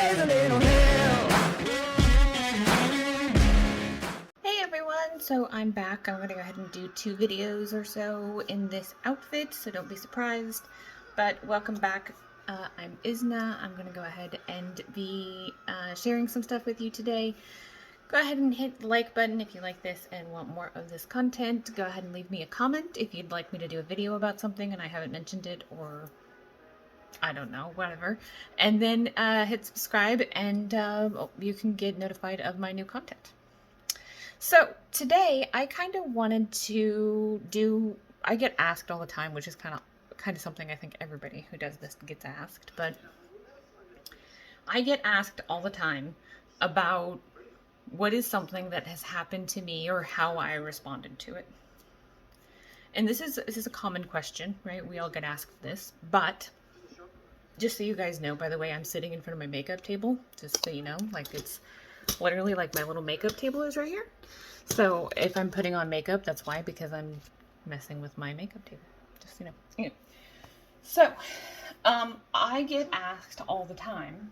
raise a little hell. Hey everyone, so I'm back. I'm gonna go ahead and do 2 videos or so in this outfit, so don't be surprised. But welcome back. I'm Isna. I'm gonna go ahead and be sharing some stuff with you today. Go ahead and hit the like button if you like this and want more of this content. Go ahead and leave me a comment if you'd like me to do a video about something and I haven't mentioned it, or I don't know, whatever. And then hit subscribe and you can get notified of my new content. So today I kind of wanted to do, I get asked all the time, which is kind of something I think everybody who does this gets asked, but I get asked all the time about what is something that has happened to me or how I responded to it. And this is a common question, right? We all get asked this, but just so you guys know, by the way, I'm sitting in front of my makeup table, just so you know, like it's literally like my little makeup table is right here. So if I'm putting on makeup, that's why, because I'm messing with my makeup table, just so you know. Anyway. So I get asked all the time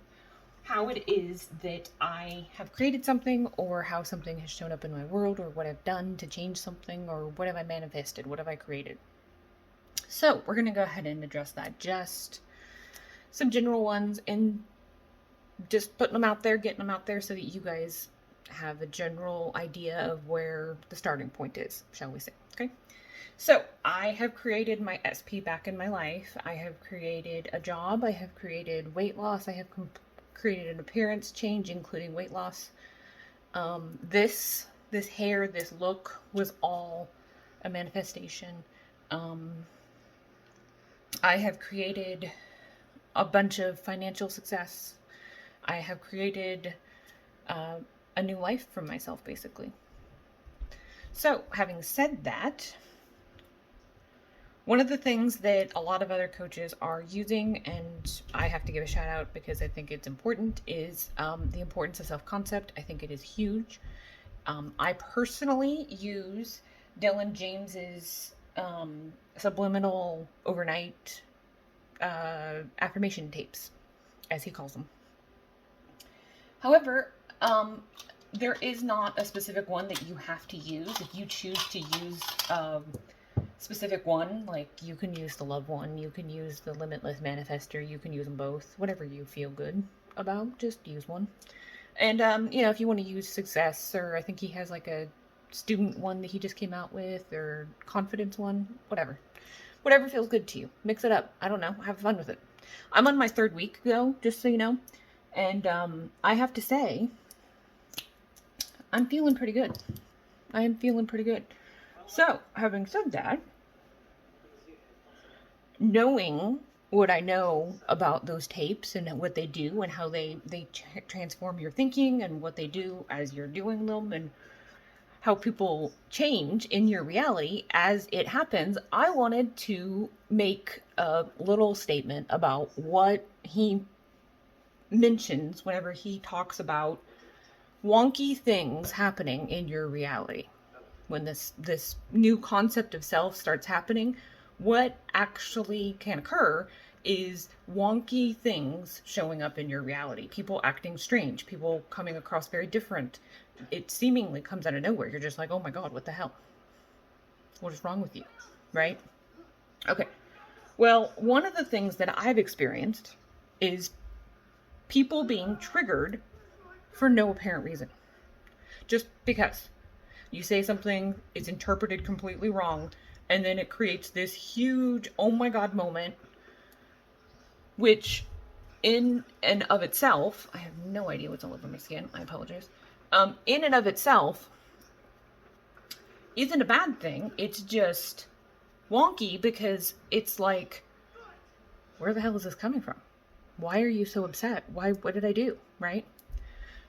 how it is that I have created something, or how something has shown up in my world, or what I've done to change something, or what have I manifested, what have I created. So we're going to go ahead and address that, just some general ones, and just putting them out there, getting them out there so that you guys have a general idea of where the starting point is, shall we say. Okay. So I have created my SP back in my life. I have created a job. I have created weight loss. I have created an appearance change, including weight loss. This hair, this look was all a manifestation. I have created a bunch of financial success. I have created a new life for myself, basically. So, having said that, one of the things that a lot of other coaches are using, and I have to give a shout out because I think it's important, is the importance of self-concept. I think it is huge. I personally use Dylan James's subliminal overnight affirmation tapes, as he calls them. However, there is not a specific one that you have to use. If you choose to use a specific one, like you can use the love one, you can use the limitless manifester, you can use them both, whatever you feel good about, just use one. And, you know, if you want to use success, or I think he has like a student one that he just came out with, or confidence one, whatever. Whatever feels good to you. Mix it up. I don't know. Have fun with it. I'm on my 3rd week, though, just so you know. And I have to say, I'm feeling pretty good. I am feeling pretty good. So, having said that, knowing what I know about those tapes and what they do and how they transform your thinking and what they do as you're doing them and how people change in your reality as it happens, I wanted to make a little statement about what he mentions whenever he talks about wonky things happening in your reality. When this new concept of self starts happening, what actually can occur is wonky things showing up in your reality. People acting strange, people coming across very different. It seemingly comes out of nowhere. You're just like, oh my God, what the hell? What is wrong with you? Right? Okay. Well, one of the things that I've experienced is people being triggered for no apparent reason. Just because you say something, it's interpreted completely wrong, and then it creates this huge, oh my God moment, which in and of itself, I have no idea what's all over my skin, I apologize, in and of itself isn't a bad thing. It's just wonky because it's like, where the hell is this coming from? Why are you so upset? What did I do? Right?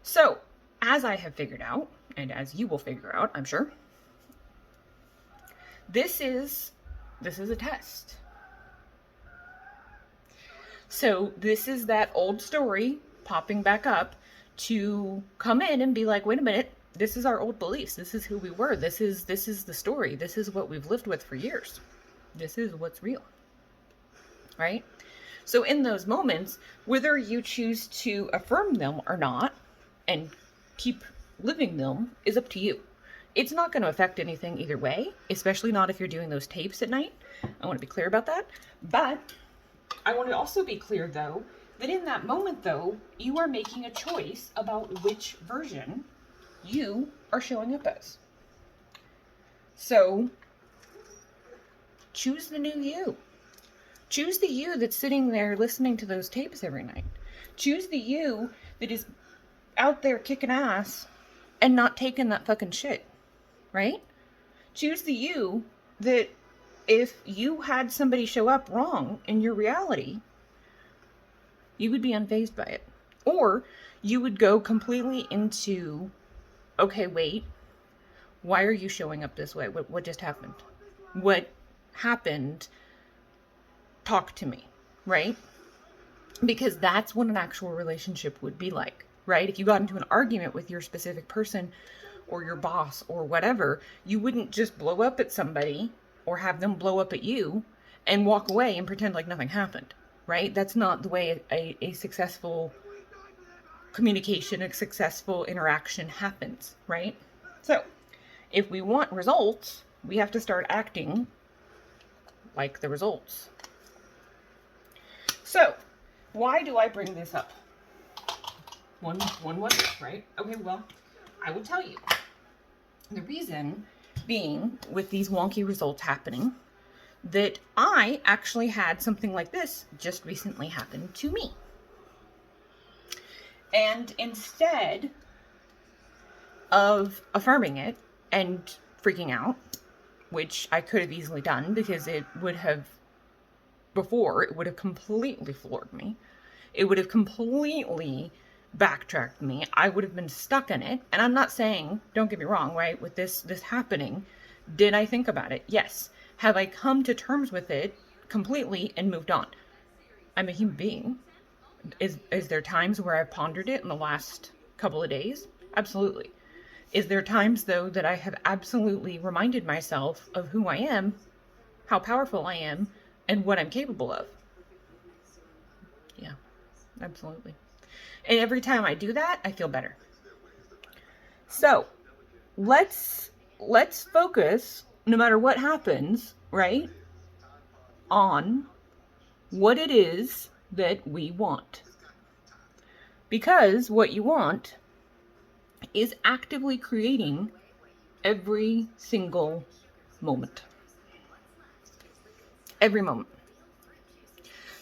So, as I have figured out, and as you will figure out, I'm sure, this is a test. So this is that old story popping back up to come in and be like, wait a minute, this is our old beliefs. This is who we were. This is the story. This is what we've lived with for years. This is what's real. Right? So in those moments, whether you choose to affirm them or not and keep living them is up to you. It's not going to affect anything either way, especially not if you're doing those tapes at night. I want to be clear about that. But I want to also be clear, though, that in that moment, though, you are making a choice about which version you are showing up as. So choose the new you. Choose the you that's sitting there listening to those tapes every night. Choose the you that is out there kicking ass and not taking that fucking shit, right? Choose the you that if you had somebody show up wrong in your reality, you would be unfazed by it. Or you would go completely into, okay, wait, why are you showing up this way? What just happened? What happened? Talk to me, right? Because that's what an actual relationship would be like, right? If you got into an argument with your specific person or your boss or whatever, you wouldn't just blow up at somebody or have them blow up at you and walk away and pretend like nothing happened, right? That's not the way a successful communication, a successful interaction happens, right? So if we want results, we have to start acting like the results. So why do I bring this up? One wonders, right? Okay, well, I will tell you. The reason being, with these wonky results happening, that I actually had something like this just recently happen to me. And instead of affirming it and freaking out, which I could have easily done because it would have completely floored me. It would have completely backtracked me. I would have been stuck in it. And I'm not saying, don't get me wrong, right? With this happening, did I think about it? Yes. Have I come to terms with it completely and moved on? I'm a human being. Is there times where I've pondered it in the last couple of days? Absolutely. Is there times, though, that I have absolutely reminded myself of who I am, how powerful I am, and what I'm capable of? Yeah, absolutely. And every time I do that, I feel better. So let's focus, no matter what happens, right, on what it is that we want. Because what you want is actively creating every single moment. Every moment.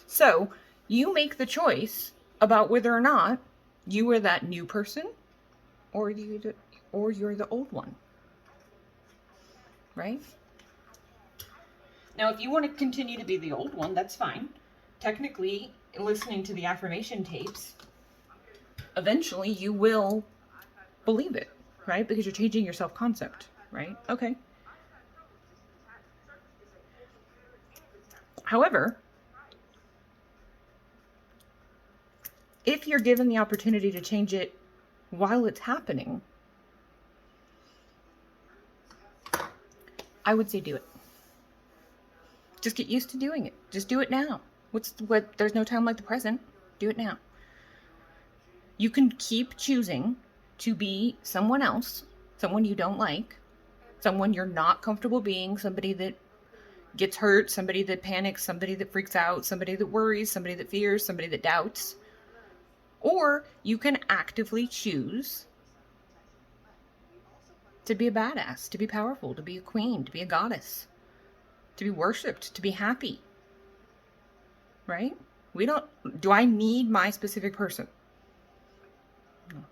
So you make the choice about whether or not you are that new person or you're the old one. Right? Now, if you want to continue to be the old one, that's fine. Technically, listening to the affirmation tapes, eventually you will believe it, right? Because you're changing your self-concept, right? Okay. However, if you're given the opportunity to change it while it's happening, I would say do it. Just get used to doing it. Just do it now. There's no time like the present. Do it now. You can keep choosing to be someone else, someone you don't like, someone you're not comfortable being, somebody that gets hurt, somebody that panics, somebody that freaks out, somebody that worries, somebody that fears, somebody that doubts. Or you can actively choose to be a badass, to be powerful, to be a queen, to be a goddess, to be worshipped, to be happy. Right? Do I need my specific person? No.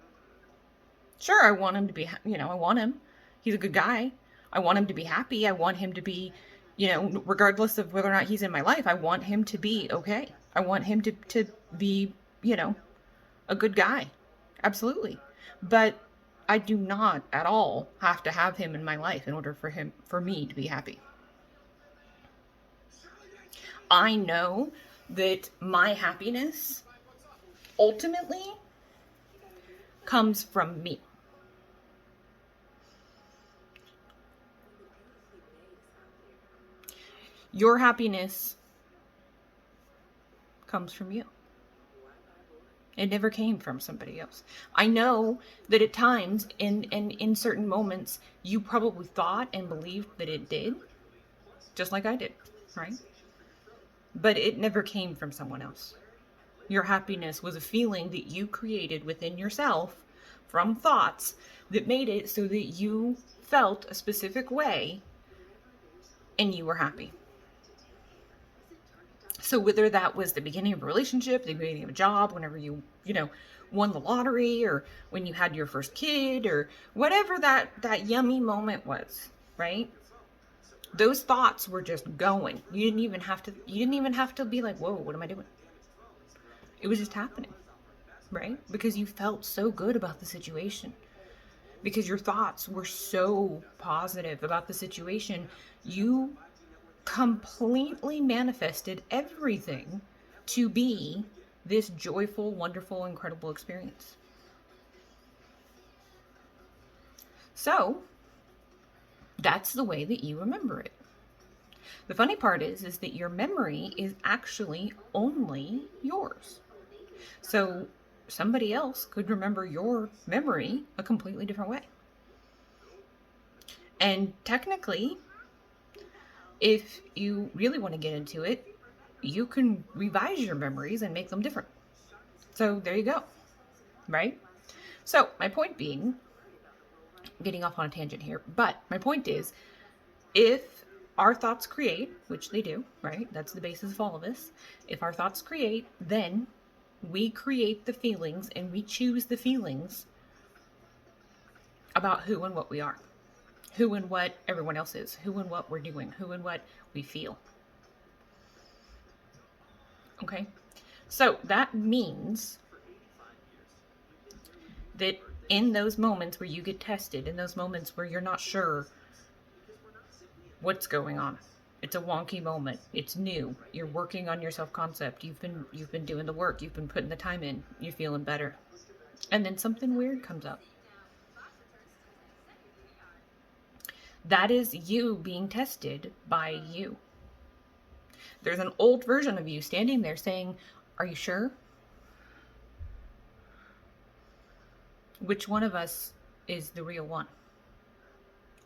Sure, I want him to be, I want him. He's a good guy. I want him to be happy. I want him to be, regardless of whether or not he's in my life, I want him to be okay. I want him to be, a good guy. Absolutely. But I do not at all have to have him in my life in order for me to be happy. I know that my happiness ultimately comes from me. Your happiness comes from you. It never came from somebody else. I know that at times, in certain moments, you probably thought and believed that it did, just like I did, right? But it never came from someone else. Your happiness was a feeling that you created within yourself from thoughts that made it so that you felt a specific way and you were happy. So whether that was the beginning of a relationship, the beginning of a job, whenever you won the lottery, or when you had your first kid, or whatever that yummy moment was, right? Those thoughts were just going. You didn't even have to be like, "Whoa, what am I doing?" It was just happening, right? Because you felt so good about the situation. Because your thoughts were so positive about the situation, you completely manifested everything to be this joyful, wonderful, incredible experience. So that's the way that you remember it. The funny part is that your memory is actually only yours. So somebody else could remember your memory a completely different way. And technically, if you really want to get into it, you can revise your memories and make them different. So there you go, right? So my point being, getting off on a tangent here, but my point is, if our thoughts create, which they do, right? That's the basis of all of this. If our thoughts create, then we create the feelings and we choose the feelings about who and what we are, who and what everyone else is, who and what we're doing, who and what we feel. Okay? So that means that in those moments where you get tested, in those moments where you're not sure what's going on, it's a wonky moment, it's new, you're working on your self-concept, you've been doing the work, you've been putting the time in, you're feeling better, and then something weird comes up. That is you being tested by you. There's an old version of you standing there saying, "Are you sure? Which one of us is the real one?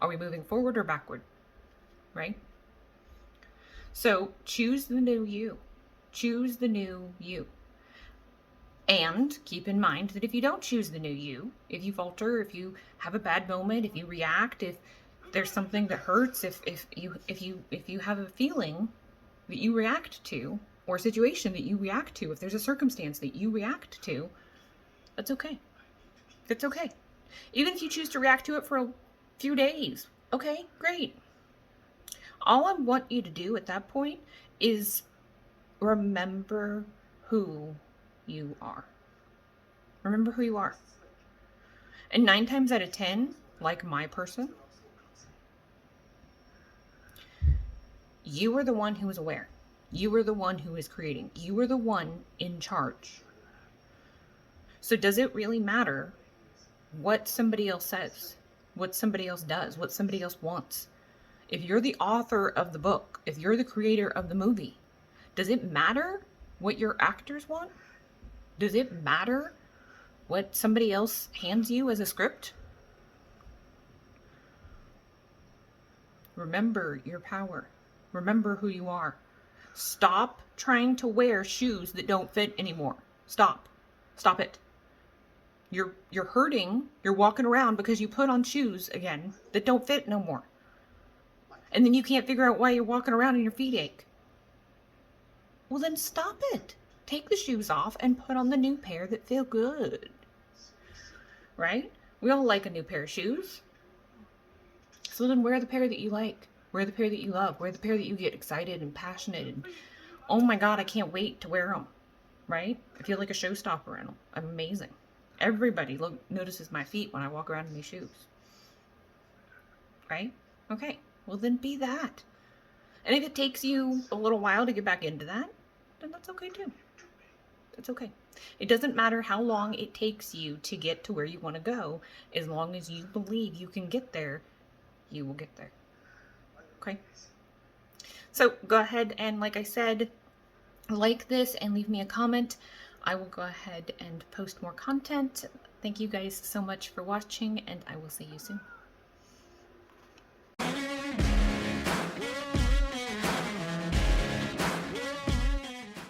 Are we moving forward or backward?" Right? So choose the new you. Choose the new you. And keep in mind that if you don't choose the new you, if you falter, if you have a bad moment, if you react, if there's something that hurts, if you have a feeling that you react to, or a situation that you react to, if there's a circumstance that you react to, that's okay. That's okay. Even if you choose to react to it for a few days, okay, great. All I want you to do at that point is remember who you are. Remember who you are. And 9 times out of 10, like my person, you are the one who is aware. You are the one who is creating. You are the one in charge. So does it really matter what somebody else says, what somebody else does, what somebody else wants? If you're the author of the book, if you're the creator of the movie, does it matter what your actors want? Does it matter what somebody else hands you as a script? Remember your power. Remember who you are. Stop trying to wear shoes that don't fit anymore. Stop. Stop it. You're hurting. You're walking around because you put on shoes again that don't fit no more. And then you can't figure out why you're walking around and your feet ache. Well, then stop it. Take the shoes off and put on the new pair that feel good. Right? We all like a new pair of shoes. So then wear the pair that you like. Wear the pair that you love. Wear the pair that you get excited and passionate and, oh my God, I can't wait to wear them. Right? I feel like a showstopper in them. I'm amazing. Everybody notices my feet when I walk around in these shoes. Right? Okay. Well, then be that. And if it takes you a little while to get back into that, then that's okay too. That's okay. It doesn't matter how long it takes you to get to where you want to go. As long as you believe you can get there, you will get there. Okay? So go ahead and, like I said, like this and leave me a comment. I will go ahead and post more content. Thank you guys so much for watching, and I will see you soon.